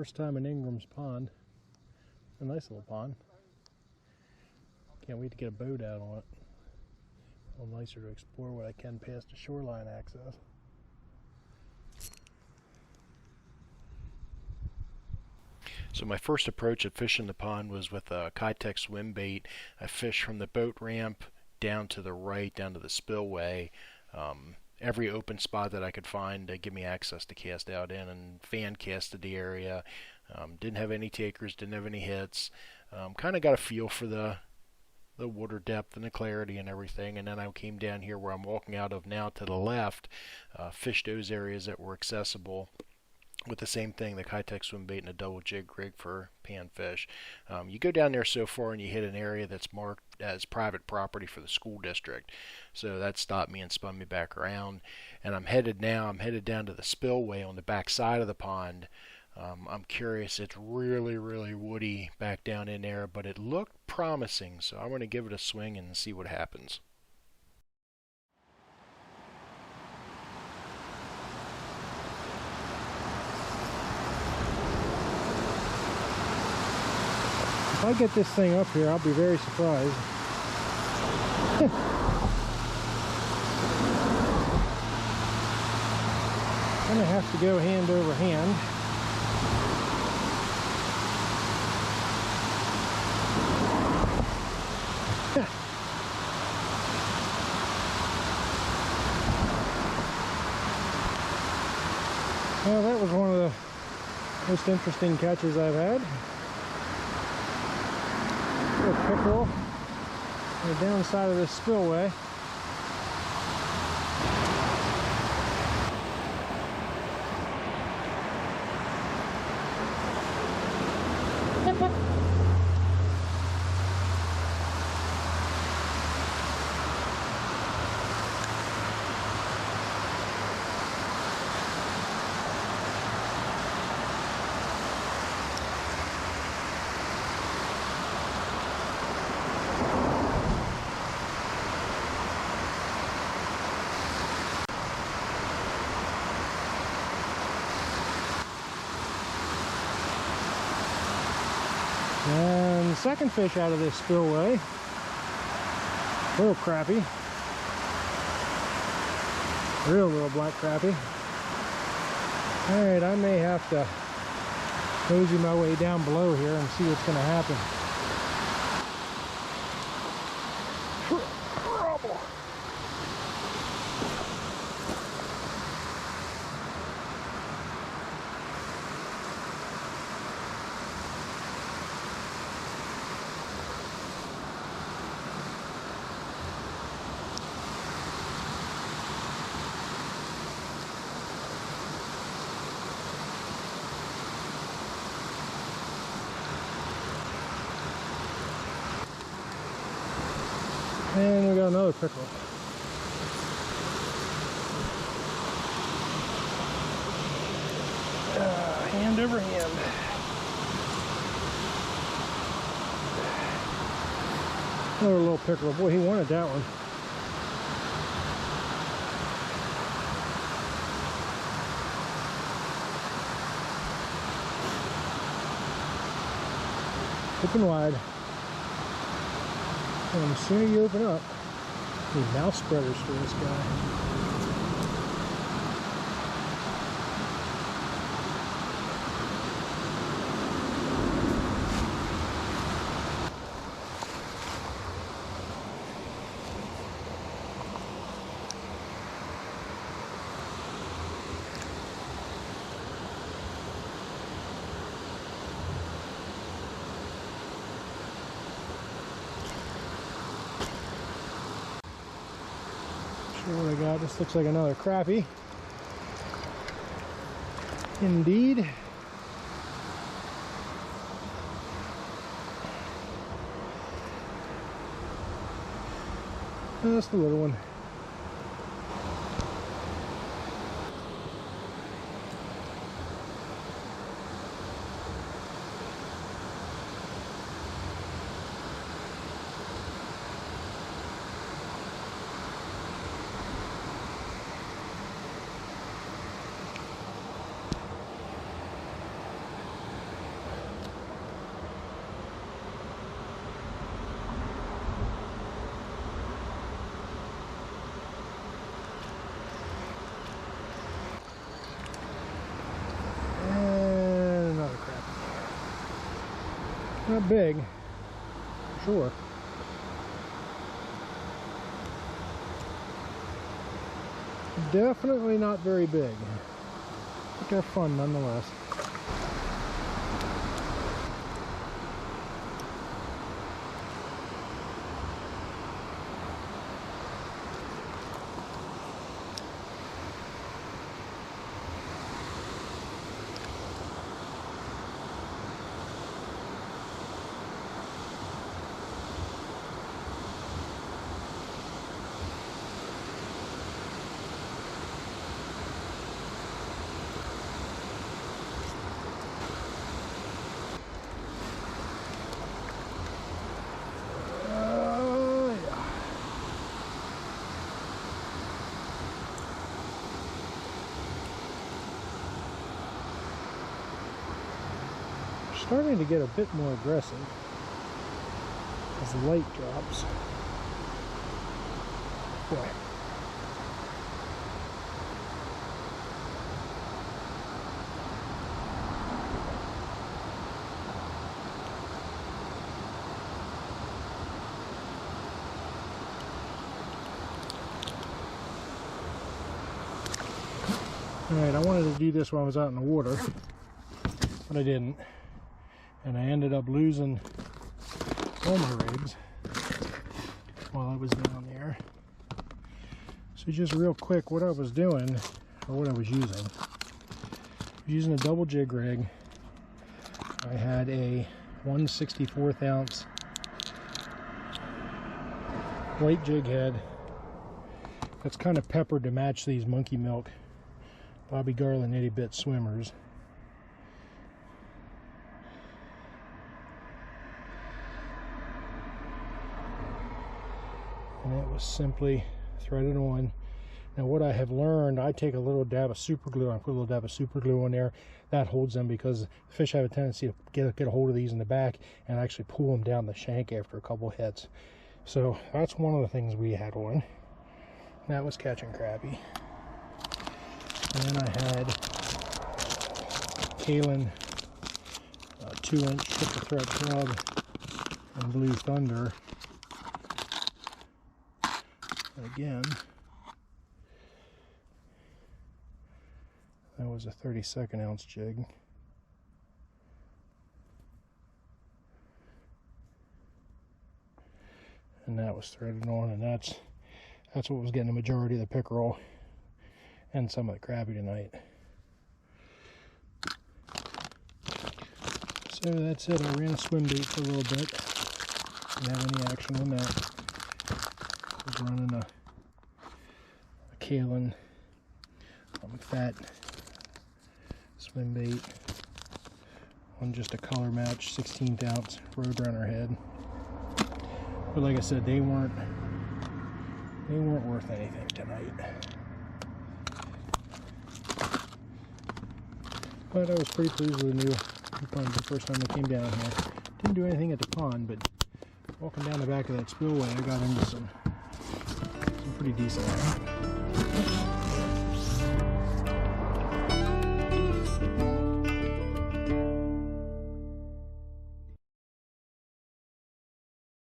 First time in Ingrams Pond. A nice little pond. Can't wait to get a boat out on it. A little nicer to explore what I can past the shoreline access. So my first approach at fishing the pond was with a Kitech swim bait. I fished from the boat ramp down to the right, down to the spillway. Every open spot that I could find to give me access to cast out in, and fan casted the area. Didn't have any takers, didn't have any hits. Kind of got a feel for the water depth and the clarity and everything, and then I came down here where I'm walking out of now to the left, fished those areas that were accessible with the same thing, the Kitech swim bait and a double jig rig for panfish. You go down there so far and you hit an area that's marked as private property for the school district. So that stopped me and spun me back around. And I'm headed down to the spillway on the back side of the pond. I'm curious, it's really, really woody back down in there, but it looked promising. So I'm going to give it a swing and see what happens. If I get this thing up here, I'll be very surprised. I'm gonna have to go hand over hand. Well, that was one of the most interesting catches I've had. Pickerel on the downside of this spillway. And the second fish out of this spillway, little crappie, real little black crappie. Alright, I may have to mosey my way down below here and see what's going to happen. And we got another pickerel. Hand over hand. Another little pickerel. Boy, he wanted that one. Open wide. And the sooner you open up, need mouth spreaders for this guy. What I got, this looks like another crappie. Indeed. Oh, that's the little one. Not big, sure. Definitely not very big, but they're fun nonetheless. Starting to get a bit more aggressive as the light drops. Boy. Alright, I wanted to do this while I was out in the water, but I didn't. And I ended up losing all my rigs while I was down there. So just real quick, what I was doing, or what I was using. I was using a double jig rig. I had a 1/64 ounce white jig head that's kind of peppered to match these Monkey Milk Bobby Garland Itty Bit swimmers. And it was simply threaded on. Now what I have learned, I take a little dab of super glue, I put a little dab of super glue on there. That holds them because the fish have a tendency to get a hold of these in the back and actually pull them down the shank after a couple hits. So that's one of the things we had on. That was catching crappie. And then I had Kalen 2-inch triple thread club and Blue Thunder. Again, that was a 32nd ounce jig. And that was threaded on, and that's what was getting the majority of the pickerel and some of the crappie tonight. So that's it. I ran a swim bait for a little bit. Didn't have any action on that. I was running a Kalen fat swim bait on just a color match 16th ounce Roadrunner head. But like I said, they weren't worth anything tonight. But I was pretty pleased with the new pond the first time I came down here. Didn't do anything at the pond, but walking down the back of that spillway, I got into some pretty decent.